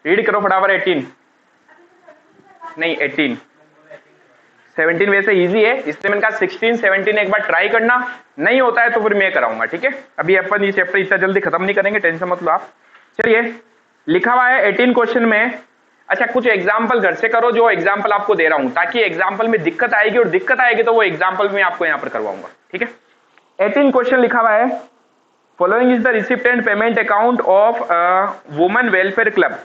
Read करो फटाफट। 18 नहीं 18, 17 वैसे इजी है इसलिए मैंने कहा 16 17 एक बार ट्राई करना, नहीं होता है तो फिर मैं कराऊंगा, ठीक है। अभी अपन ये चैप्टर इतना जल्दी खत्म नहीं करेंगे, टेंशन मत लो आप। चलिए लिखा हुआ है 18 क्वेश्चन में। अच्छा कुछ एग्जाम्पल घर से करो, जो एग्जाम्पल आपको दे रहा हूं, ताकि एग्जाम्पल में दिक्कत आएगी, और दिक्कत आएगी तो वो एग्जाम्पल में आपको यहां पर करवाऊंगा, ठीक है। 18 क्वेश्चन लिखा हुआ है, following is the recipient payment account of women welfare club,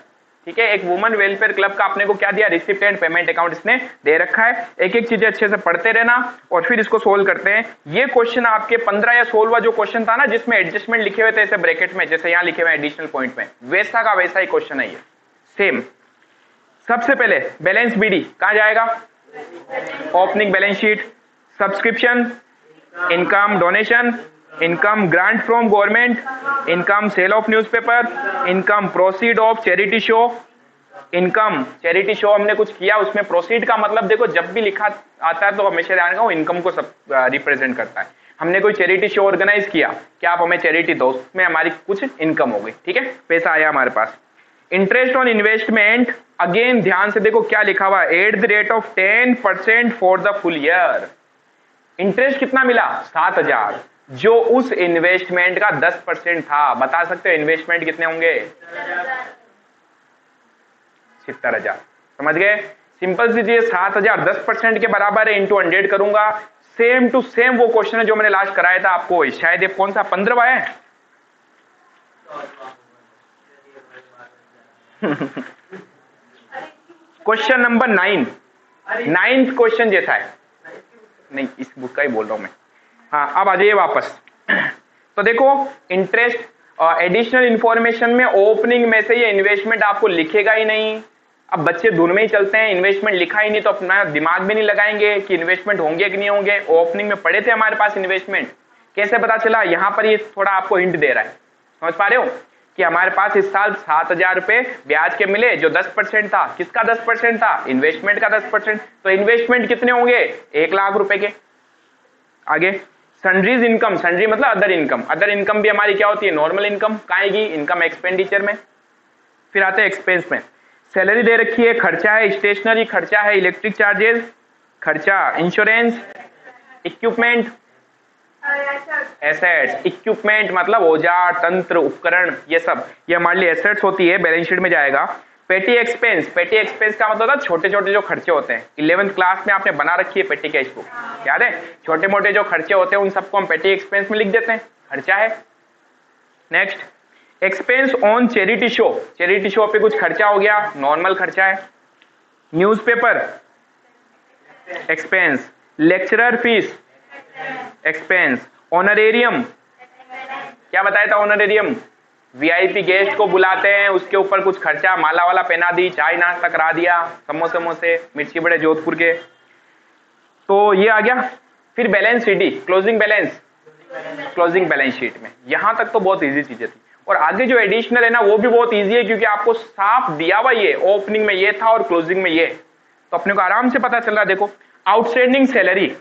ठीक है। एक वुमेन वेलफेयर क्लब का अपने को क्या दिया, रिसिप्टेंट पेमेंट अकाउंट इसने दे रखा है। एक एक चीजें अच्छे से पढ़ते रहना और फिर इसको सोल्व करते हैं। ये क्वेश्चन आपके 15 या 16वां जो क्वेश्चन था ना, जिसमें एडजस्टमेंट लिखे हुए थे ऐसे ब्रैकेट में, जैसे यहां लिखे हुए एडिशनल पॉइंट में, वैसा का वैसा ही क्वेश्चन है ये, सेम। सबसे पहले बैलेंस बीडी कहां जाएगा, opening balance sheet, subscription, income donation, income grant from government, income sale of newspaper, income proceed of charity show. Income charity show हमने कुछ किया, उसमें प्रोसीड का मतलब देखो जब भी लिखा आता है तो हमेशा ध्यान रखो इनकम को सब रिप्रेजेंट करता है। हमने कोई चैरिटी शो ऑर्गेनाइज किया कि आप हमें चैरिटी दो, उसमें हमारी कुछ इनकम हो गई, ठीक है, पैसा आया हमारे पास। इंटरेस्ट ऑन इन्वेस्टमेंट, अगेन ध्यान से देखो क्या लिखा हुआ है, at the rate of 10% for the full year. Interest कितना मिला, 7,000, जो उस इन्वेस्टमेंट का 10% था। बता सकते हो इन्वेस्टमेंट कितने होंगे, 70,000। समझ गए, सिंपल सी चीज, 7,000 10% के बराबर है, इंटू 100 करूंगा। सेम टू सेम वो क्वेश्चन है जो मैंने लास्ट कराया था आपको, शायद ये कौन सा 15वां है क्वेश्चन नंबर 9, 9th क्वेश्चन जैसा है, नहीं इस बुक का ही बोल रहा हूं मैं। हाँ अब आ जाइए वापस। तो देखो इंटरेस्ट एडिशनल इंफॉर्मेशन में ओपनिंग में से ये इन्वेस्टमेंट आपको लिखेगा ही नहीं। अब बच्चे धुन में ही चलते हैं, इन्वेस्टमेंट लिखा ही नहीं तो अपना दिमाग भी नहीं लगाएंगे कि इन्वेस्टमेंट होंगे कि नहीं होंगे। ओपनिंग में पढ़े थे हमारे पास इन्वेस्टमेंट, कैसे पता चला, यहां पर ये थोड़ा आपको हिंट दे रहा है, समझ पा रहे हो कि हमारे पास इस साल 7,000 रुपए ब्याज के मिले, जो 10% था। किसका 10% था, इन्वेस्टमेंट का 10%। तो इन्वेस्टमेंट कितने होंगे, 1,00,000 रुपए के। आगे सन्ड्रीज इनकम, सन्ड्री मतलब अदर इनकम, अदर इनकम भी हमारी क्या होती है, नॉर्मल इनकम। कहाँ आएगी, इनकम एक्सपेंडिचर में। फिर आते हैं एक्सपेंस में, सैलरी दे रखी है, खर्चा है स्टेशनरी, खर्चा है इलेक्ट्रिक चार्जेस, खर्चा इंश्योरेंस, इक्विपमेंट, एसेट्स। इक्विपमेंट मतलब औजार तंत्र उपकरण, ये सब ये हमारे लिए एसेट्स होती है, बैलेंस शीट में जाएगा। पेटी एक्सपेंस, पेटी एक्सपेंस का मतलब छोटे छोटे जो खर्चे होते हैं। 11th क्लास में आपने बना रखी है पेटी कैश बुक, याद है, छोटे मोटे जो खर्चे होते हैं उन सबको हम पेटी एक्सपेंस में लिख देते हैं, खर्चा है। Next expense on charity show, charity show पे कुछ खर्चा हो गया, नॉर्मल खर्चा है। Newspaper expense, lecturer fees expense, honorarium, क्या बताया था ऑनरेरियम, वीआईपी गेस्ट को बुलाते हैं, उसके ऊपर कुछ खर्चा, माला वाला पहना दी, चाय नाश्ता करा दिया, समोसे मोसे मिर्ची बड़े जोधपुर के, तो ये आ गया। फिर balance sheet, closing balance, closing balance sheet में यहां तक तो बहुत इजी चीजें थी, और आगे जो एडिशनल है ना वो भी बहुत इजी है, क्योंकि आपको साफ दिया हुआ ये ओपनिंग में ये था और क्लोजिंग में ये, तो अपने को आराम से पता चल रहा है। देखो आउटस्टैंडिंग सैलरी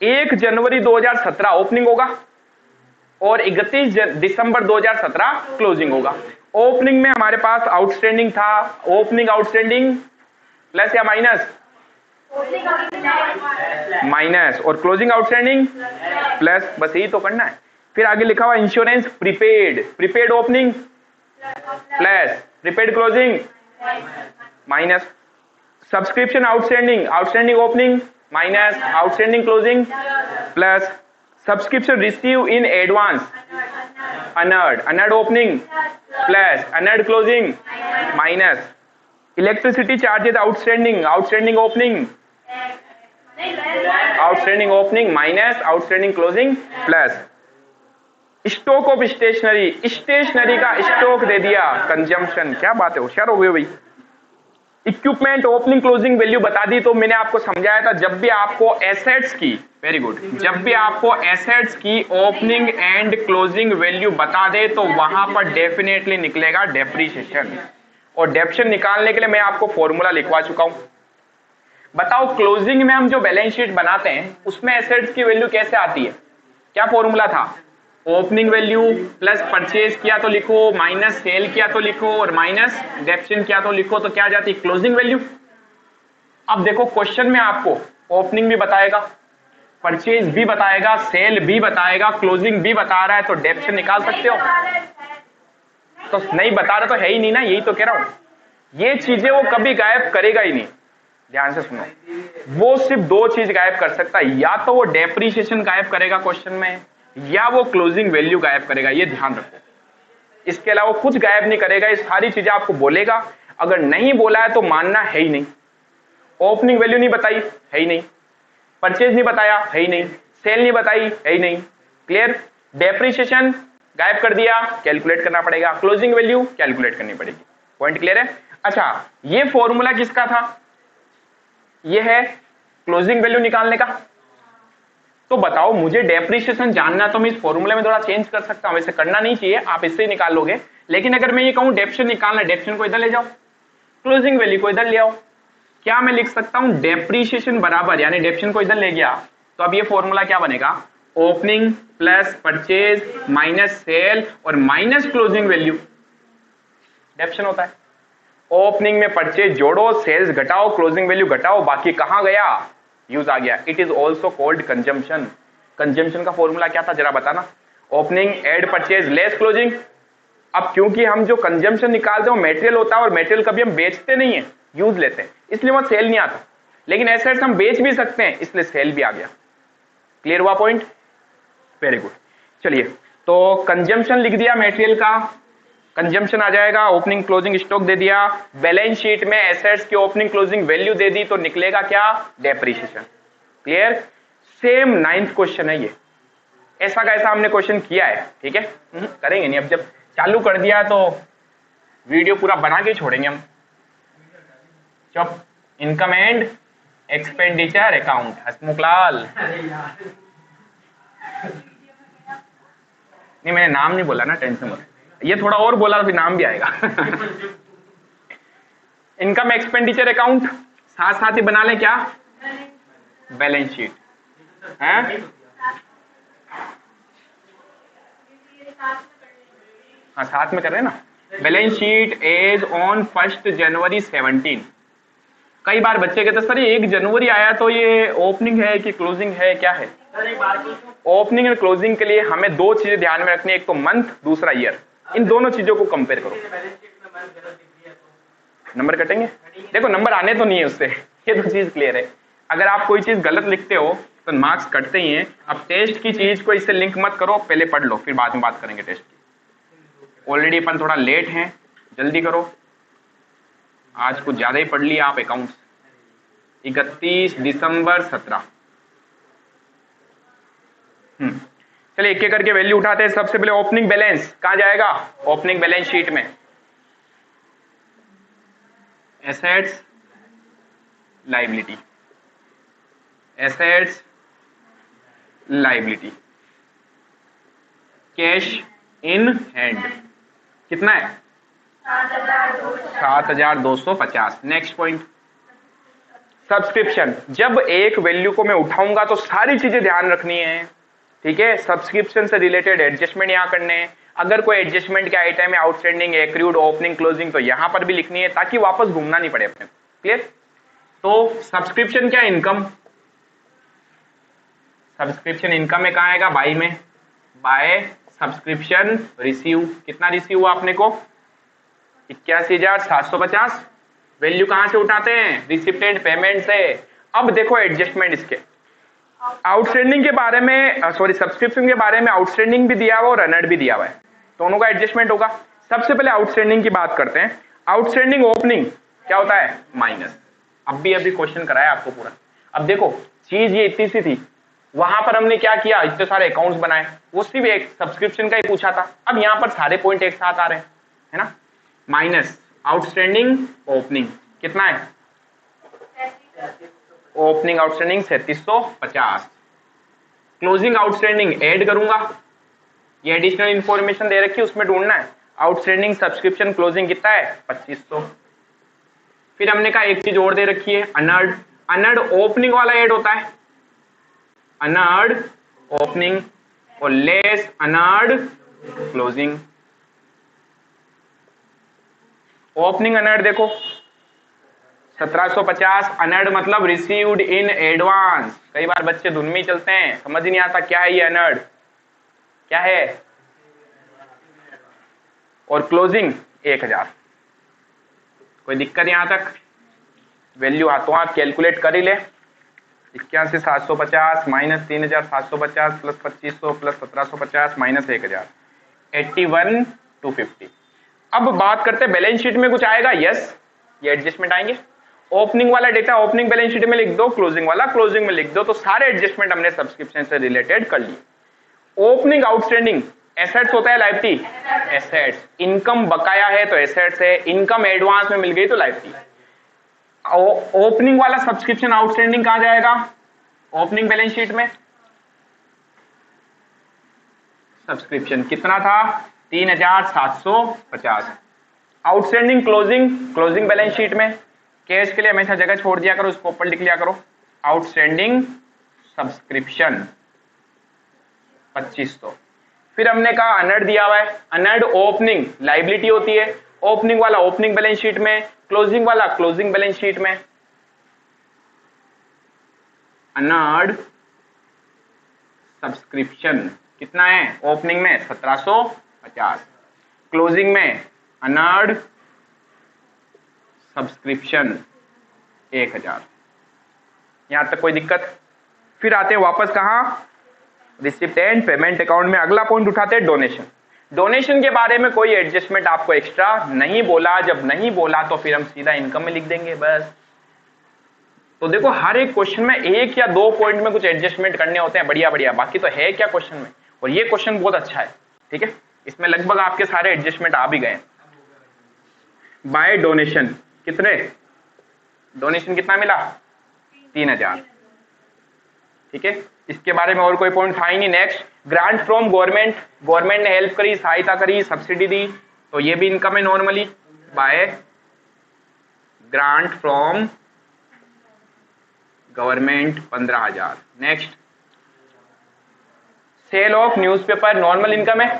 1 जनवरी 2017 ओपनिंग होगा और 31 दिसंबर 2017 क्लोजिंग होगा। ओपनिंग में हमारे पास आउटस्टैंडिंग था, ओपनिंग आउटस्टैंडिंग प्लस या माइनस, माइनस, और क्लोजिंग आउटस्टैंडिंग प्लस, बस यही तो करना है। फिर आगे लिखा हुआ insurance prepaid, prepaid opening plus prepaid closing minus, subscription outstanding, outstanding opening minus outstanding closing plus subscription receive in advance unearned, unearned opening plus unearned closing minus, electricity charges outstanding, outstanding opening, outstanding opening minus outstanding closing plus, stock of stationery, stationery का stock दे दिया, consumption, क्या बात है, होशियार हो गए भाई। Equipment opening closing value बता दी, तो मैंने आपको समझाया था जब भी आपको एसेट्स की, वेरी गुड, जब भी आपको एसेट्स की ओपनिंग एंड क्लोजिंग वैल्यू बता दे तो वहां पर डेफिनेटली निकलेगा डेप्रिसिएशन, और डेप्रिसिएशन निकालने के लिए मैं आपको फॉर्मूला लिखवा चुका हूं। बताओ क्लोजिंग में हम जो बैलेंस शीट बनाते हैं उसमें एसेट्स की वैल्यू कैसे आती है, क्या फॉर्मूला था, ओपनिंग वैल्यू प्लस परचेज किया तो लिखो, माइनस सेल किया तो लिखो, और माइनस डेप्शन किया तो लिखो, तो क्या आ जाती क्लोजिंग वैल्यू। अब देखो क्वेश्चन में आपको ओपनिंग भी बताएगा, परचेज भी बताएगा, सेल भी बताएगा, क्लोजिंग भी बता रहा है, तो डेप्शन निकाल सकते हो। तो नहीं बता रहा तो है ही नहीं ना, यही तो कह रहा हूं। ये चीजें वो कभी गायब करेगा ही नहीं, ध्यान से सुनो। वो सिर्फ दो चीज गायब कर सकता है, या तो वो डेप्रीशिएशन गायब करेगा क्वेश्चन में, या वो क्लोजिंग वैल्यू गायब करेगा, ये ध्यान रखो। इसके अलावा कुछ गायब नहीं करेगा, ये सारी चीजें आपको बोलेगा। अगर नहीं बोला है तो मानना है ही नहीं। ओपनिंग वैल्यू नहीं बताई, है ही नहीं। परचेज नहीं बताया, है ही नहीं। सेल नहीं बताई, है ही नहीं। क्लियर। डेप्रीशिएशन गायब कर दिया, कैलकुलेट करना पड़ेगा। क्लोजिंग वैल्यू कैलकुलेट करनी पड़ेगी। पॉइंट क्लियर है। अच्छा, ये फॉर्मूला किसका था? ये है क्लोजिंग वैल्यू निकालने का। तो बताओ, मुझे डेप्रीशिएशन जानना, तो मैं इस फॉर्मूले में थोड़ा चेंज कर सकता हूं। वैसे करना नहीं चाहिए, आप इससे ही निकाल लोगे। लेकिन अगर मैं ये कहूं डेप्शन निकालना, डेप्शन को इधर ले जाओ, क्लोजिंग वैल्यू को इधर ले आओ, क्या मैं लिख सकता हूं डेप्रीशिएशन बराबर, यानी डेप्शन को इधर ले गया तो अब ये फॉर्मूला क्या बनेगा? Opening plus purchase minus cell और माइनस क्लोजिंग वैल्यू। डेप्शन होता है। ओपनिंग में परचेज जोड़ो, सेल्स घटाओ, क्लोजिंग वैल्यू घटाओ, बाकी कहां गया? यूज आ गया। It is also called consumption. Consumption का फॉर्मूला क्या था जरा बताना? Opening add purchase less closing. अब क्योंकि हम जो कंजम्पशन निकालते हैं वो मेटेरियल होता है, और मेटेरियल कभी हम बेचते नहीं है, यूज लेते हैं, इसलिए वो सेल नहीं आता। लेकिन एसेट्स हम बेच भी सकते हैं, इसलिए सेल भी आ गया। क्लियर हुआ पॉइंट? Very good. चलिए, तो कंजम्पशन लिख दिया मेटेरियल का, कंजम्पशन आ जाएगा। ओपनिंग क्लोजिंग स्टॉक दे दिया। बैलेंस शीट में एसेट्स की ओपनिंग क्लोजिंग वैल्यू दे दी, तो निकलेगा क्या? Depreciation. Clear. Same 9th question है ये। ऐसा का ऐसा हमने क्वेश्चन किया है, ठीक है। करेंगे नहीं, अब जब चालू कर दिया तो वीडियो पूरा बना के छोड़ेंगे हम। चुप। Income and expenditure account, Hasmukhlal. नहीं, मैंने नाम नहीं बोला ना, टेंशन मत। ये थोड़ा और बोला तो फिर नाम भी आएगा। इनकम एक्सपेंडिचर अकाउंट साथ साथ ही बना ले क्या? बैलेंस शीट है। हाँ, साथ में कर रहे हैं ना। बैलेंस शीट एज ऑन 1 जनवरी 17। कई बार बच्चे कहते सर ये 1 जनवरी आया तो ये ओपनिंग है कि क्लोजिंग है, क्या है? ओपनिंग और क्लोजिंग के लिए हमें दो चीजें ध्यान में रखनी है, एक तो मंथ, दूसरा ईयर। इन दोनों चीजों को कंपेयर करो। नंबर कटेंगे? देखो, नंबर आने तो नहीं है उससे, ये तो चीज क्लियर है। अगर आप कोई चीज गलत लिखते हो तो मार्क्स कटते ही हैं। अब टेस्ट की चीज को इससे लिंक मत करो, पहले पढ़ लो, फिर बाद में बात करेंगे टेस्ट की। ऑलरेडी अपन थोड़ा लेट हैं, जल्दी करो। आज कुछ ज्यादा ही पढ़ लिया आप अकाउंट्स। 31 दिसंबर 17। चलिए एक एक करके वैल्यू उठाते हैं। सबसे पहले ओपनिंग बैलेंस कहां जाएगा? ओपनिंग बैलेंस शीट में assets liability, assets liability, cash in hand कितना है? 7250। Next point, subscription. जब एक वैल्यू को मैं उठाऊंगा तो सारी चीजें ध्यान रखनी है, ठीक है। सब्सक्रिप्शन से रिलेटेड एडजस्टमेंट यहां करने हैं। अगर कोई एडजस्टमेंट के आइटम है, आउटस्टैंडिंग, एक्रूड, ओपनिंग, क्लोजिंग, तो यहां पर भी लिखनी है ताकि वापस घूमना नहीं पड़े अपने। क्लियर। तो सब्सक्रिप्शन क्या? इनकम। सब्सक्रिप्शन इनकम में कहां आएगा? बाई में। By subscription receive. कितना रिसीव हुआ अपने को? 81,750। वैल्यू कहां से उठाते हैं? रिसिप्टेंट पेमेंट से। अब देखो एडजस्टमेंट इसके आउटस्टैंडिंग के बारे में, सॉरी सब्सक्रिप्शन के बारे में आउटस्टैंडिंग भी दिया हुआ और अनर्ड भी दिया हुआ है, दोनों का एडजस्टमेंट होगा। सबसे पहले आउटस्टैंडिंग की बात करते हैं। आउटस्टैंडिंग ओपनिंग क्या होता है? माइनस। अभी क्वेश्चन कराया आपको पूरा। अब देखो चीज ये इतनी सी थी, वहां पर हमने क्या किया? इतने सारे अकाउंट्स बनाए, वो सिर्फ एक सब्सक्रिप्शन का ही पूछा था। अब यहां पर सारे पॉइंट एक साथ आ रहे हैं, है ना। माइनस आउटस्टैंडिंग ओपनिंग कितना है? Opening outstanding 3750। Closing outstanding add करूंगा, ये एडिशनल इंफॉर्मेशन दे रखी है, उसमें ढूंढना है। आउटस्टैंडिंग सब्सक्रिप्शन क्लोजिंग कितना है? 2500। फिर हमने कहा एक चीज और दे रखी है, अनर्ड। अनर्ड ओपनिंग वाला ऐड होता है, अनर्ड ओपनिंग और less unearned closing. Opening unearned देखो 1750, अनअर्न्ड मतलब रिसीव्ड इन एडवांस। कई बार बच्चे धुन में ही चलते हैं, समझ नहीं आता क्या है ये अनअर्न्ड क्या है। और क्लोजिंग 1000। कोई दिक्कत यहां तक? वैल्यू हाथों हाथ कैलकुलेट कर ही ले। 81,750 माइनस 3,750 प्लस 2500 प्लस 1750 माइनस 1000, 81,250। अब बात करते हैं बैलेंस शीट में कुछ आएगा। यस, ये एडजस्टमेंट आएंगे। ओपनिंग वाला डेटा ओपनिंग बैलेंस शीट में लिख दो, क्लोजिंग वाला क्लोजिंग में लिख दो। तो सारे एडजस्टमेंट हमने सब्सक्रिप्शन से रिलेटेड कर लिए। ओपनिंग आउटस्टैंडिंग एसेट्स होता है, लायबिलिटी एसेट्स। इनकम बकाया है तो एसेट्स है, इनकम एडवांस में मिल गई तो लायबिलिटी। ओपनिंग वाला सब्सक्रिप्शन आउटस्टैंडिंग कहां जाएगा? ओपनिंग बैलेंस शीट में। सब्सक्रिप्शन कितना था? 3,750। Outstanding closing, closing balance sheet में। कैश के लिए हमेशा जगह छोड़ दिया करो, उसको ऊपर लिख लिया करो। Outstanding subscription 2500। फिर हमने कहा अनअर्न्ड दिया हुआ है, अनअर्न्ड ओपनिंग लायबिलिटी होती है। ओपनिंग वाला ओपनिंग बैलेंस शीट में, क्लोजिंग वाला क्लोजिंग बैलेंस शीट में। अनअर्न्ड सब्सक्रिप्शन कितना है? ओपनिंग में 1750, क्लोजिंग में अनअर्न्ड सब्सक्रिप्शन 1000। यहां तक कोई दिक्कत? फिर आते हैं वापस कहां? रिसिप्ट एंड पेमेंट अकाउंट में। अगला पॉइंट उठाते हैं डोनेशन। डोनेशन के बारे में कोई एडजस्टमेंट आपको एक्स्ट्रा नहीं बोला। जब नहीं बोला तो फिर हम सीधा इनकम में लिख देंगे बस। तो देखो हर एक क्वेश्चन में 1 या 2 पॉइंट में कुछ एडजस्टमेंट करने होते हैं, बढ़िया बढ़िया। बाकी तो है क्या क्वेश्चन में। और ये क्वेश्चन बहुत अच्छा है, ठीक है। इसमें लगभग आपके सारे एडजस्टमेंट आ भी गए। बाय डोनेशन कितने? डोनेशन कितना मिला? 3000, ठीक है। इसके बारे में और कोई पॉइंट था ही नहीं। Next, grant from government. Government ने हेल्प करी, सहायता करी, सब्सिडी दी, तो ये भी इनकम है normally. By grant from government 15,000। Next, sale of newspaper normal income है।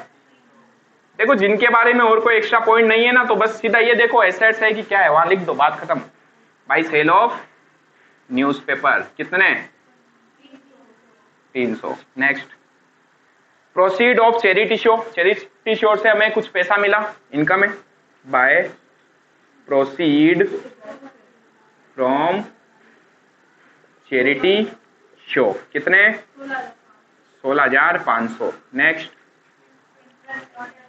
देखो जिनके बारे में और कोई एक्स्ट्रा पॉइंट नहीं है ना, तो बस सीधा ये देखो एसेट्स है कि क्या है, वहां लिख दो, बात खत्म। भाई सेल ऑफ न्यूज़पेपर कितने? 300। Next, proceed of charity show. Charity show से हमें कुछ पैसा मिला, इनकम है। By proceed from charity show कितने? 16,500। Next,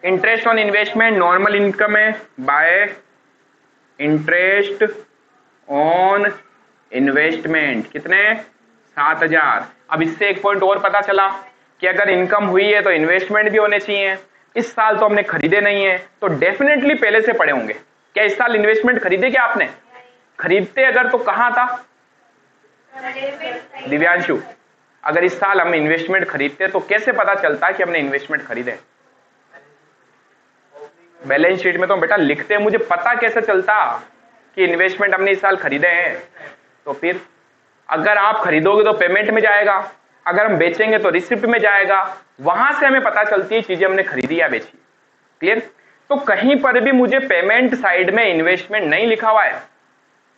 interest on investment normal income है। बाय इंटरेस्ट ऑन इन्वेस्टमेंट कितने? 7,000। अब इससे एक पॉइंट और पता चला कि अगर इनकम हुई है तो इन्वेस्टमेंट भी होने चाहिए। इस साल तो हमने खरीदे नहीं है, तो डेफिनेटली पहले से पड़े होंगे। क्या इस साल इन्वेस्टमेंट खरीदे क्या आपने? खरीदते अगर तो कहां था दिव्यांशु? अगर इस साल हम इन्वेस्टमेंट खरीदते तो कैसे पता चलता कि हमने इन्वेस्टमेंट खरीदे? बैलेंस शीट में तो बेटा लिखते हैं, मुझे पता कैसे चलता कि इन्वेस्टमेंट हमने इस साल खरीदे हैं? तो फिर अगर आप खरीदोगे तो पेमेंट में जाएगा, अगर हम बेचेंगे तो रिसिप्ट में जाएगा। वहां से हमें पता चलती है चीजें हमने खरीदी या बेची। क्लियर? तो कहीं पर भी मुझे पेमेंट साइड में इन्वेस्टमेंट नहीं लिखा हुआ है।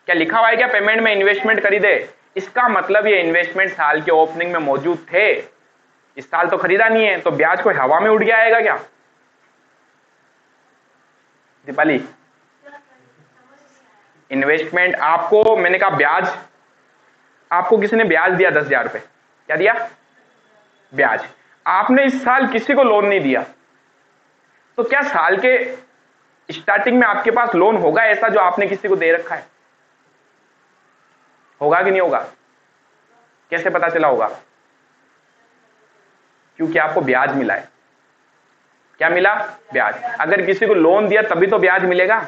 क्या लिखा हुआ है क्या पेमेंट में इन्वेस्टमेंट खरीदे? इसका मतलब ये इन्वेस्टमेंट साल के ओपनिंग में मौजूद थे, इस साल तो खरीदा नहीं है, तो ब्याज कोई हवा में उड़ गया आएगा क्या? दीपाली, इन्वेस्टमेंट आपको मैंने कहा ब्याज, आपको किसी ने ब्याज दिया 10,000 रुपए, क्या दिया? ब्याज। आपने इस साल किसी को लोन नहीं दिया, तो क्या साल के स्टार्टिंग में आपके पास लोन होगा ऐसा जो आपने किसी को दे रखा है? होगा कि नहीं होगा? कैसे पता चला होगा? क्योंकि आपको ब्याज मिला है। क्या मिला? ब्याज। अगर किसी को लोन दिया तभी तो ब्याज मिलेगा।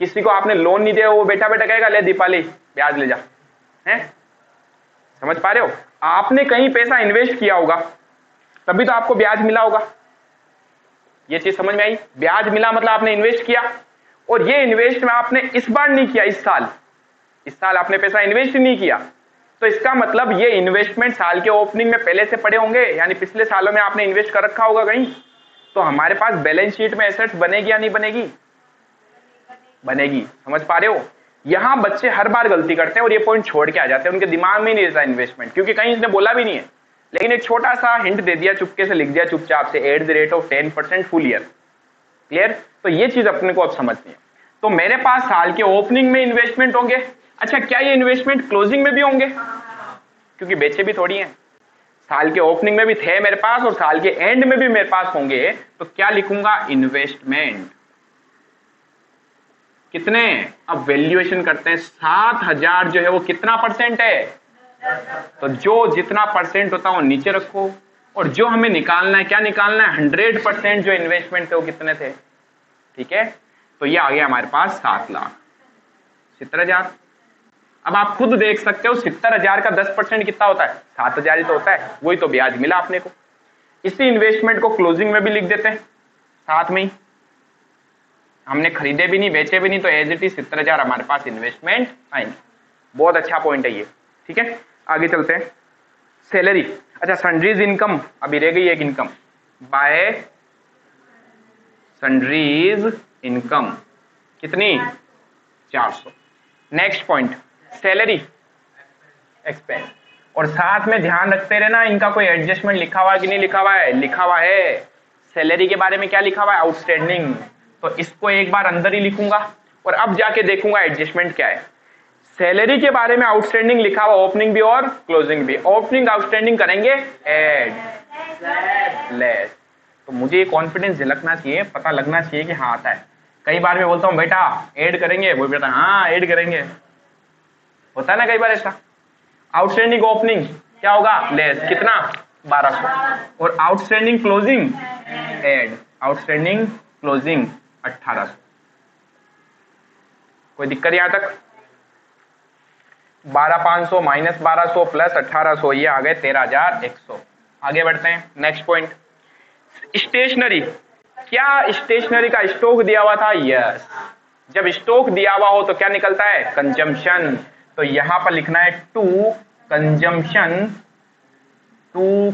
किसी को आपने लोन नहीं दिया, वो बेटा बेटा कहेगा ले दीपाली ब्याज ले जा, हैं? समझ पा रहे हो? आपने कहीं पैसा इन्वेस्ट किया होगा तभी तो आपको ब्याज मिला होगा। ये चीज समझ में आई? ब्याज मिला मतलब आपने इन्वेस्ट किया, और ये इन्वेस्ट में आपने इस बार नहीं किया, इस साल आपने पैसा इन्वेस्ट नहीं किया, तो इसका मतलब ये इन्वेस्टमेंट साल के ओपनिंग में पहले से पड़े होंगे, यानी पिछले सालों में आपने इन्वेस्ट कर रखा होगा कहीं, तो हमारे पास बैलेंस शीट में एसेट्स बनेगी या नहीं बनेगी? बनेगी। समझ पा रहे हो? यहां बच्चे हर बार गलती करते हैं और ये पॉइंट छोड़ के आ जाते हैं, उनके दिमाग में ही नहीं रहता इन्वेस्टमेंट, क्योंकि कहीं इसने बोला भी नहीं है, लेकिन एक छोटा सा हिंट दे दिया, चुपके से लिख दिया चुपचाप से, at the rate of 10% full year. Clear? तो ये चीज अपने को अब समझनी है। तो मेरे पास साल के ओपनिंग में इन्वेस्टमेंट होंगे। अच्छा, क्या ये इन्वेस्टमेंट क्लोजिंग में भी होंगे? क्योंकि बेचे भी थोड़ी हैं, साल के ओपनिंग में भी थे मेरे पास और साल के एंड में भी मेरे पास होंगे। तो क्या लिखूंगा? इन्वेस्टमेंट। कितने? अब वैल्यूएशन करते हैं। 7000 जो है वो कितना परसेंट है? तो जो जितना परसेंट होता है वो नीचे रखो, और जो हमें निकालना है, क्या निकालना है? 100% जो इन्वेस्टमेंट थे वो कितने थे? ठीक है, तो ये आ गया हमारे पास 7,70,000। अब आप खुद देख सकते हो 70,000 का 10% कितना होता है? 7,000 ही तो होता है, वही तो ब्याज मिला अपने को। इसी इन्वेस्टमेंट को क्लोजिंग में भी लिख देते हैं साथ में ही, हमने खरीदे भी नहीं बेचे भी नहीं, तो एज इट इज 70,000 हमारे पास इन्वेस्टमेंट आएंगे। बहुत अच्छा पॉइंट है ये। ठीक है, आगे चलते हैं। सैलरी। अच्छा, सन्ड्रीज इनकम अभी रह गई एक इनकम, बाय सन्ड्रीज इनकम कितनी? 400। नेक्स्ट पॉइंट, सैलरी एक्सपेंस, और साथ में ध्यान रखते रहना इनका कोई एडजस्टमेंट लिखा हुआ है कि नहीं लिखा हुआ है? लिखा हुआ है। सैलरी के बारे में क्या लिखा हुआ है? आउटस्टैंडिंग। तो इसको एक बार अंदर ही लिखूंगा और अब जाके देखूंगा एडजस्टमेंट क्या है। सैलरी के बारे में आउटस्टैंडिंग लिखा हुआ, ओपनिंग भी और क्लोजिंग भी। ओपनिंग आउटस्टैंडिंग करेंगे ऐड लेस। तो मुझे कॉन्फिडेंस झलकना चाहिए, पता लगना चाहिए कि हाँ आता है। कई बार मैं बोलता हूँ बेटा ऐड करेंगे, वो बेटा हाँ ऐड करेंगे, होता है ना कई बार ऐसा। आउटस्टैंडिंग ओपनिंग क्या होगा? लेस। कितना? 1200। और outstanding closing add, outstanding closing 1800। कोई दिक्कत यहां तक? 12,500 माइनस 1200 प्लस 1800, ये आ गए 13,100। आगे बढ़ते हैं। Next point, stationery. क्या स्टेशनरी का स्टॉक दिया हुआ था? यस। जब स्टॉक दिया हुआ हो तो क्या निकलता है? कंजम्पशन। तो यहां पर लिखना है to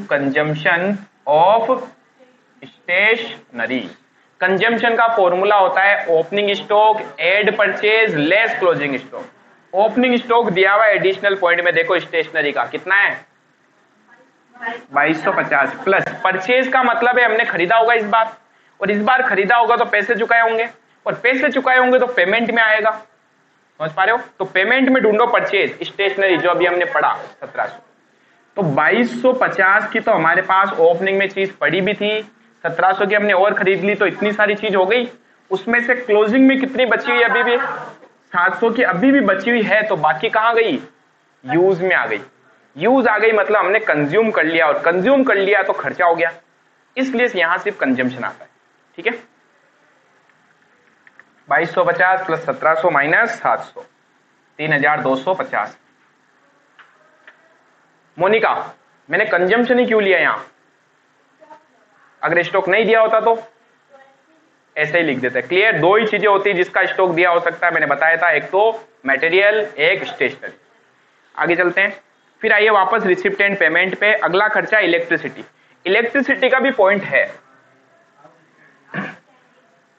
consumption of stationery. Consumption का फॉर्मूला होता है opening stock add purchase less closing stock. Opening stock दिया हुआ एडिशनल पॉइंट में देखो स्टेशनरी का कितना है? 2250 प्लस परचेज का मतलब है हमने खरीदा होगा इस बार, और इस बार खरीदा होगा तो पैसे चुकाए होंगे, और पैसे चुकाए होंगे तो पेमेंट में आएगा। समझ पा रहे हो? तो पेमेंट में ढूंढो परचेज स्टेशनरी, जो अभी हमने पढ़ा 1700। तो 2250 की तो हमारे पास ओपनिंग में चीज पड़ी भी थी, 1700 की हमने और खरीद ली, तो इतनी सारी चीज हो गई। उसमें से क्लोजिंग में कितनी बची हुई? अभी भी 700 की अभी भी बची हुई है, तो बाकी कहां गई? यूज में आ गई। यूज आ गई मतलब हमने कंज्यूम कर लिया, और कंज्यूम कर लिया तो खर्चा हो गया, इसलिए यहां सिर्फ कंजम्पशन आता है। ठीक है, 2250 प्लस 1700 माइनस 700, 3250। मोनिका, मैंने कंजम्पशन ही क्यों लिया यहां? अगर स्टॉक नहीं दिया होता तो ऐसे ही लिख देते। क्लियर? दो ही चीजें होती है जिसका स्टॉक दिया हो सकता है, मैंने बताया था, एक तो मटेरियल, एक स्टेशनरी। आगे चलते हैं। फिर आइए वापस रिसिप्ट एंड पेमेंट पे। अगला खर्चा इलेक्ट्रिसिटी। इलेक्ट्रिसिटी का भी पॉइंट है,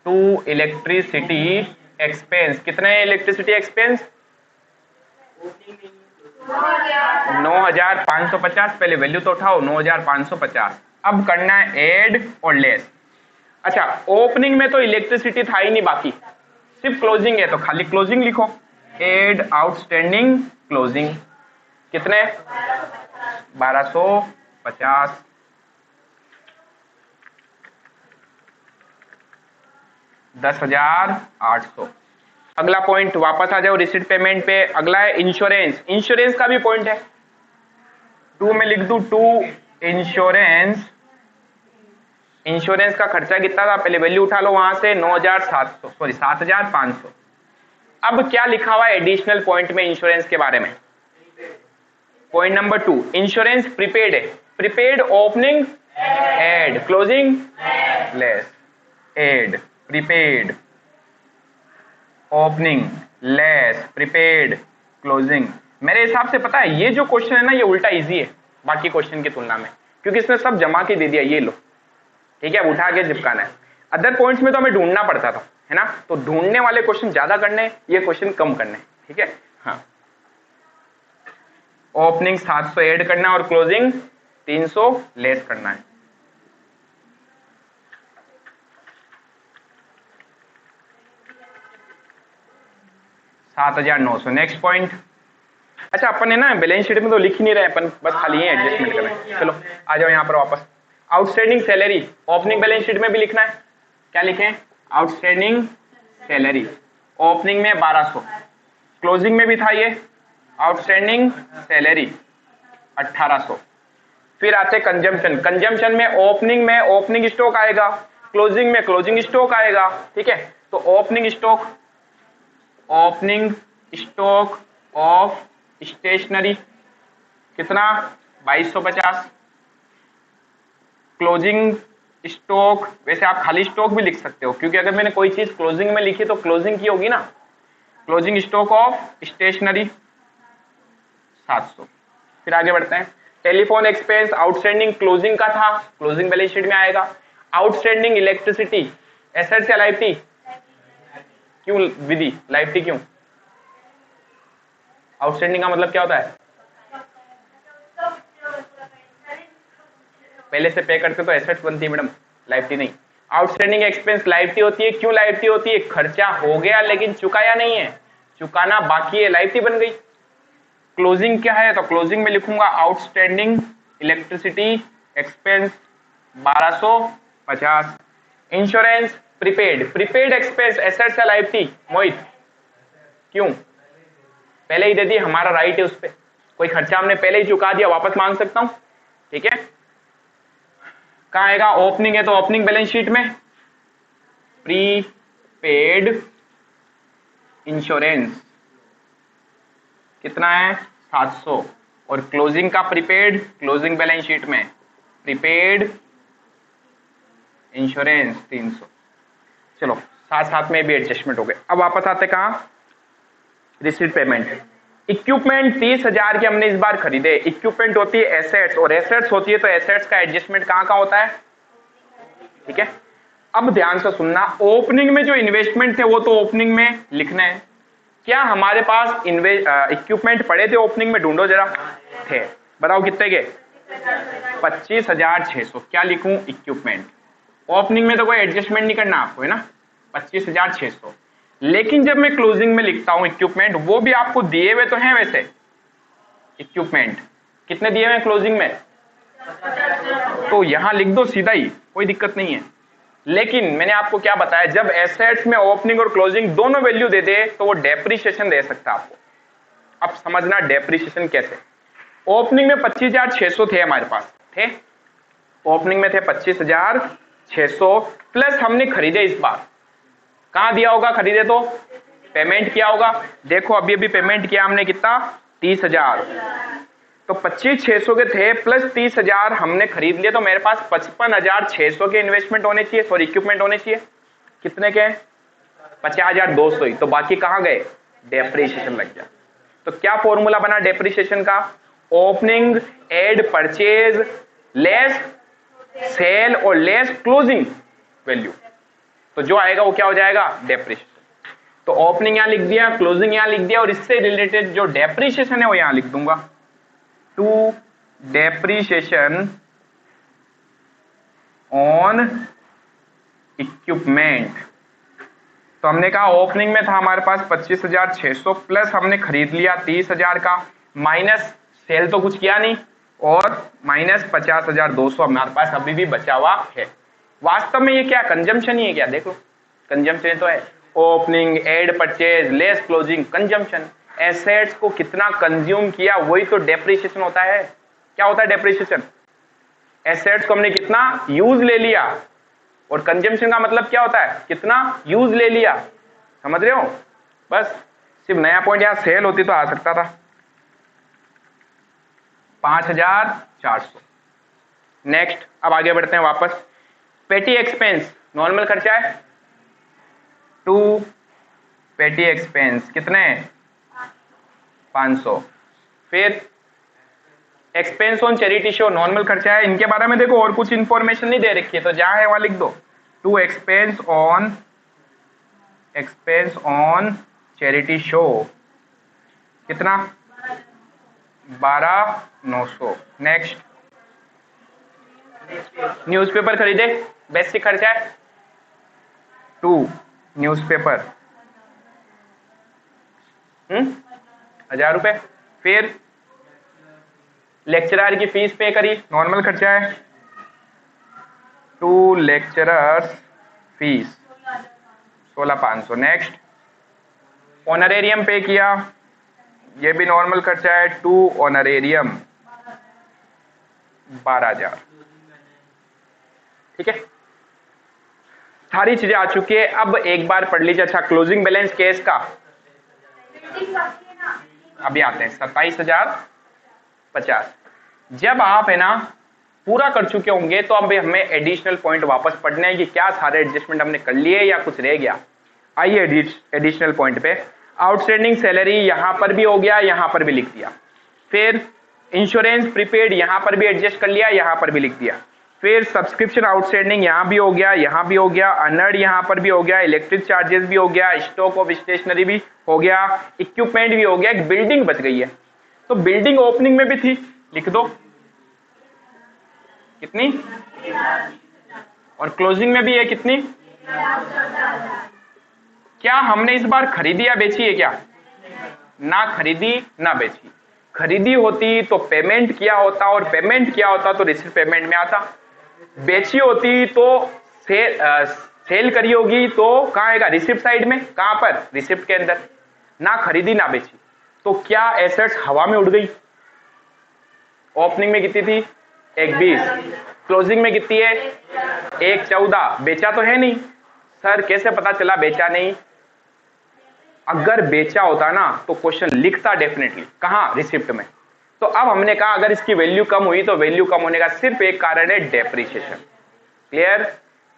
टू इलेक्ट्रिसिटी एक्सपेंस। कितने इलेक्ट्रिसिटी एक्सपेंस? 9,550। पहले वैल्यू तो उठाओ, 9,550। अब करना है एड और लेस। अच्छा, ओपनिंग में तो इलेक्ट्रिसिटी था ही नहीं, बाकी सिर्फ क्लोजिंग है, तो खाली क्लोजिंग लिखो। एड आउटस्टैंडिंग क्लोजिंग कितने? 1250। 10,800। अगला पॉइंट, वापस आ जाओ रिसीट पेमेंट पे। अगला है इंश्योरेंस। इंश्योरेंस का भी पॉइंट है, टू में लिख दू, टू इंश्योरेंस। इंश्योरेंस का खर्चा कितना था? पहले वैल्यू उठा लो वहां से, 9,700 सॉरी 7,500। अब क्या लिखा हुआ है एडिशनल पॉइंट में इंश्योरेंस के बारे में? पॉइंट नंबर 2, इंश्योरेंस प्रीपेड है। Prepaid opening add, closing less. Add prepaid opening less prepaid closing. मेरे हिसाब से पता है ये जो क्वेश्चन है ना ये उल्टा इजी है बाकी क्वेश्चन की तुलना में, क्योंकि इसने सब जमा के दे दिया, ये लो ठीक है, उठा के चिपकाना है। अदर पॉइंट्स में तो हमें ढूंढना पड़ता था, है ना, तो ढूंढने वाले क्वेश्चन ज्यादा करने, ये क्वेश्चन कम करने, ठीक है। हाँ, ओपनिंग 700 ऐड करना है और क्लोजिंग 300 लेस करना है। $7,900। Next point. अच्छा अपन है ना बैलेंस शीट में तो लिख ही नहीं रहे अपन, बस खाली ही एडजस्टमेंट कर रहे हैं। चलो आ जाओ यहाँ पर वापस। Outstanding salary opening balance sheet में भी लिखना है। क्या लिखें? आउटस्टैंडिंग सैलरी ओपनिंग में 1200, क्लोजिंग में भी था ये आउटस्टैंडिंग सैलरी 1800। फिर आते कंजम्पशन। कंजम्पशन में ओपनिंग स्टॉक आएगा, क्लोजिंग में क्लोजिंग स्टॉक आएगा, ठीक है। तो ओपनिंग स्टॉक ऑफ स्टेशनरी कितना? 2250। क्लोजिंग स्टॉक, वैसे आप खाली स्टॉक भी लिख सकते हो, क्योंकि अगर मैंने कोई चीज क्लोजिंग में लिखी तो क्लोजिंग की होगी ना। Closing stock of stationery 700। फिर आगे बढ़ते हैं। टेलीफोन एक्सपेंस आउटस्टैंडिंग क्लोजिंग का था, क्लोजिंग बैलेंस शीट में आएगा। आउटस्टैंडिंग इलेक्ट्रिसिटी एसेट्स या लायबिलिटी? क्यों विधि लायबिलिटी क्यों? आउटस्टैंडिंग का मतलब क्या होता है? पहले से पे करते तो एसेट्स बनती है मैडम, लायबिलिटी नहीं। आउटस्टैंडिंग एक्सपेंस लायबिलिटी होती है। क्यों लायबिलिटी होती है? खर्चा हो गया लेकिन चुकाया नहीं है, चुकाना बाकी है, लायबिलिटी बन गई। क्लोजिंग क्या है? तो क्लोजिंग में लिखूंगा outstanding electricity expense 1250। Insurance prepaid expense assets या लायबिलिटी? मोहित क्यों? पहले ही दे दी, हमारा राइट है उस पर, कोई खर्चा हमने पहले ही चुका दिया, वापस मांग सकता हूं, ठीक है। कहां आएगा? ओपनिंग है तो ओपनिंग बैलेंस शीट में प्रीपेड इंश्योरेंस कितना है? 700। और क्लोजिंग का प्रीपेड क्लोजिंग बैलेंस शीट में प्रीपेड इंश्योरेंस 300। चलो साथ साथ में भी एडजस्टमेंट हो गए। अब वापस आते कहां? Receipt payment. इक्विपमेंट 30,000 के हमने इस बार खरीदे। इक्विपमेंट होती है एसेट्स और एसेट्स होती है, तो एसेट्स का एडजस्टमेंट कहां का होता है? ठीक है। अब ध्यान से सुनना, ओपनिंग में जो इन्वेस्टमेंट थे वो तो ओपनिंग में लिखना है। क्या हमारे पास इक्विपमेंट पड़े थे ओपनिंग में? ढूंढो जरा। थे, बताओ कितने के? 25,600। क्या लिखूं? इक्विपमेंट। ओपनिंग में तो कोई एडजस्टमेंट नहीं करना आपको, है ना, 25,600। लेकिन जब मैं क्लोजिंग में लिखता हूं इक्विपमेंट, वो भी आपको दिए हुए तो हैं वैसे इक्विपमेंट, कितने दिए हुए हैं क्लोजिंग में? तो यहां लिख दो सीधा ही, कोई दिक्कत नहीं है। लेकिन मैंने आपको क्या बताया, जब एसेट्स में ओपनिंग और क्लोजिंग दोनों वैल्यू दे दे तो वो डेप्रिसिएशन दे सकता है आपको। अब समझना डेप्रिसिएशन कैसे। ओपनिंग में 25,600 थे हमारे पास, थे ओपनिंग में थे 25,600 प्लस हमने खरीदे इस बार। कहां दिया होगा खरीदे तो? पेमेंट किया होगा। देखो अभी अभी पेमेंट किया हमने कितना? 30,000। तो 25,600 के थे प्लस 30,000 हमने खरीद लिए, तो मेरे पास 55,600 के इन्वेस्टमेंट होने चाहिए, सॉरी इक्विपमेंट होने चाहिए। कितने के? 50,200 ही। तो बाकी कहां गए? डेप्रिसिएशन लग गया। तो क्या फॉर्मूला बना डेप्रिसिएशन का? Opening add purchase less sale और लेस क्लोजिंग वैल्यू, तो जो आएगा वो क्या हो जाएगा? डेप्रिसिएशन। तो ओपनिंग यहां लिख दिया, क्लोजिंग यहां लिख दिया, और इससे रिलेटेड जो डेप्रिसिएशन है वो यहां लिख दूंगा, टू डेप्रिसिएशन ऑन इक्विपमेंट। तो हमने कहा ओपनिंग में था हमारे पास 25,600 प्लस हमने खरीद लिया 30,000 का, माइनस सेल तो कुछ किया नहीं, और माइनस 50,200 हमारे पास अभी भी बचा हुआ है। वास्तव में ये क्या कंजम्पशन ही है क्या? देखो कंजम्पशन तो है, opening add purchase less closing consumption. Assets को कितना कंज्यूम किया वही तो डेप्रिसिएशन होता है। क्या होता है डेप्रिसिएशन? एसेट्स को हमने कितना यूज ले लिया, और कंजम्पशन का मतलब क्या होता है? कितना यूज ले लिया। समझ रहे हो? बस सिर्फ नया पॉइंट यहां सेल होती तो आ सकता था। 5,400। नेक्स्ट, अब आगे बढ़ते हैं वापस। पेटी एक्सपेंस नॉर्मल खर्चा है, टू पेटी एक्सपेंस कितने? 500। फिर expense on charity show normal खर्चा है। इनके बारे में देखो और कुछ इंफॉर्मेशन नहीं दे रखी है, तो जहां है वहां लिख दो। To expense on charity show कितना 12,900। नेक्स्ट न्यूज़पेपर खरीदे, बेसिक खर्चा है 2 न्यूज़पेपर 1000 रुपए। फिर लेक्चरर की फीस पे करी, नॉर्मल खर्चा है 2 लेक्चरर्स फीस 16,500। नेक्स्ट ऑनरेरियम पे किया, ये भी नॉर्मल खर्चा है 2 ऑनरेरियम 12,000। ठीक है, सारी चीजें आ चुकी है। अब एक बार पढ़ लीजिए। अच्छा, क्लोजिंग बैलेंस केस का अभी आते हैं 27,050। जब आप है ना पूरा कर चुके होंगे तो अब हमें एडिशनल पॉइंट वापस पढ़ने हैं कि क्या सारे एडजस्टमेंट हमने कर लिए या कुछ रह गया। आइए एडिशनल पॉइंट पे। आउटस्टैंडिंग सैलरी यहां पर भी हो गया, यहां पर भी लिख दिया। फिर इंश्योरेंस प्रीपेड यहां पर भी एडजस्ट कर लिया, यहां पर भी लिख दिया। फिर सब्सक्रिप्शन आउटस्टैंडिंग यहां भी हो गया, यहां भी हो गया। अनर्ड यहां पर भी हो गया, इलेक्ट्रिक चार्जेस भी हो गया, स्टॉक ऑफ स्टेशनरी भी हो गया, इक्विपमेंट भी हो गया। एक बिल्डिंग बच गई है, तो बिल्डिंग ओपनिंग में भी थी, लिख दो कितनी, और क्लोजिंग में भी है कितनी। क्या हमने इस बार खरीदी या बेची है? क्या ना खरीदी ना बेची। खरीदी होती तो पेमेंट किया होता, और पेमेंट किया होता तो रिसिप्ट पेमेंट में आता। बेची होती तो सेल करी होगी तो कहाँ आएगा? रिसिप्ट साइड में। कहां पर? रिसिप्ट के अंदर। ना खरीदी ना बेची, तो क्या एसेट्स हवा में उड़ गई? ओपनिंग में कितनी थी? 1,20। क्लोजिंग में कितनी है? 1,14। बेचा तो है नहीं। सर कैसे पता चला बेचा नहीं? अगर बेचा होता ना तो क्वेश्चन लिखता डेफिनेटली। कहां? रिसिप्ट में। तो अब हमने कहा अगर इसकी वैल्यू कम हुई तो वैल्यू कम होने का सिर्फ एक कारण है, डेप्रिसिएशन। क्लियर?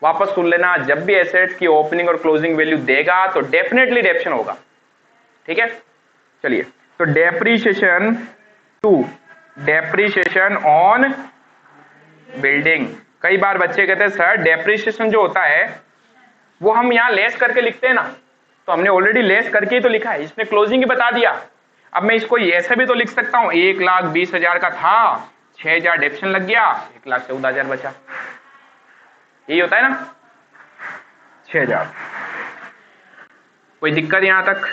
वापस सुन लेना, जब भी एसेट्स की ओपनिंग और क्लोजिंग वैल्यू देगा तो डेफिनेटली डेप्शन होगा। ठीक है, चलिए। तो डेप्रिसिएशन 2, डेप्रिसिएशन ऑन बिल्डिंग। कई बार बच्चे कहते हैं सर डेप्रिसिएशन जो होता है वो हम यहां लेस करके लिखते हैं ना, तो हमने ऑलरेडी लेस करके ही तो लिखा है, इसने क्लोजिंग ही बता दिया। अब मैं इसको ऐसे भी तो लिख सकता हूं, 1,20,000 का था, 6,000 डेप्शन लग गया, 1,14,000 बचा। यही होता है ना, 6,000। कोई दिक्कत यहां तक?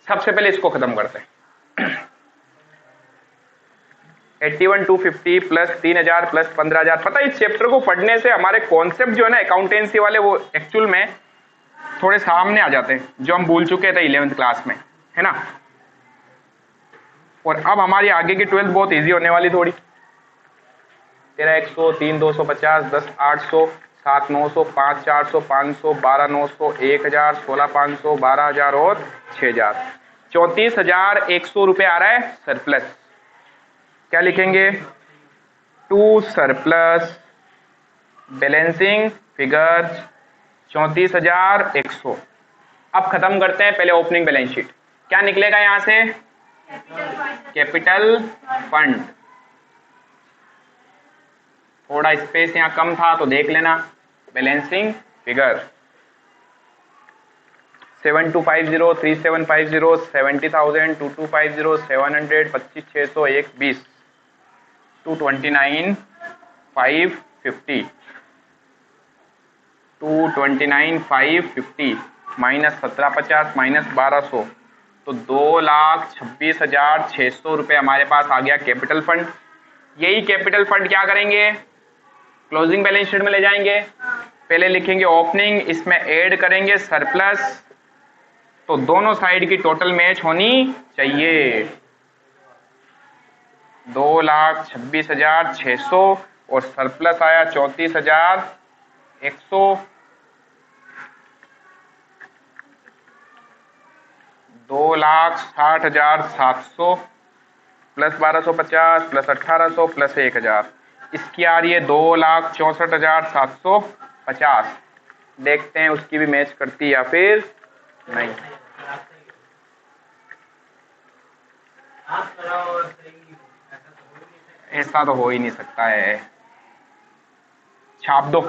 सबसे पहले इसको खत्म करते हैं। 81,250 प्लस 3,000 प्लस 15,000। पता है इस चैप्टर को पढ़ने से हमारे कॉन्सेप्ट जो है ना अकाउंटेंसी वाले, वो एक्चुअल में थोड़े सामने आ जाते हैं, जो हम भूल चुके थे 11th क्लास में, है ना। और अब हमारी आगे की 12th बहुत इजी होने वाली थोड़ी। 13,100, 3,250, 10,800, 7,900, 5,400, 500, 12,900, 1,000, 16,500, 12,000 और 6,000। 34,100 रुपये आ रहा है सरप्लस। क्या लिखेंगे? To surplus balancing figure 34,100। अब खत्म करते हैं, पहले ओपनिंग बैलेंस शीट। क्या निकलेगा यहां से? Capital fund. थोड़ा स्पेस यहां कम था तो देख लेना। बैलेंसिंग फिगर 7250, 3750, 70,000, 2250, 700, 25,600, 1,20, 229,550, 229,550 माइनस 1750 माइनस 1,200, तो 2,26,600 रुपये हमारे पास आ गया कैपिटल फंड। यही कैपिटल फंड क्या करेंगे? क्लोजिंग बैलेंस शीट में ले जाएंगे। पहले लिखेंगे ओपनिंग, इसमें ऐड करेंगे सरप्लस, तो दोनों साइड की टोटल मैच होनी चाहिए। 2,26,600 और सरप्लस आया 34,100। 2,60,700 प्लस 1,250 प्लस 1,800 प्लस 1,000, इसकी आ रही है 2,64,750। देखते हैं उसकी भी मैच करती या फिर नहीं। ऐसा तो हो ही नहीं सकता है, छाप दो।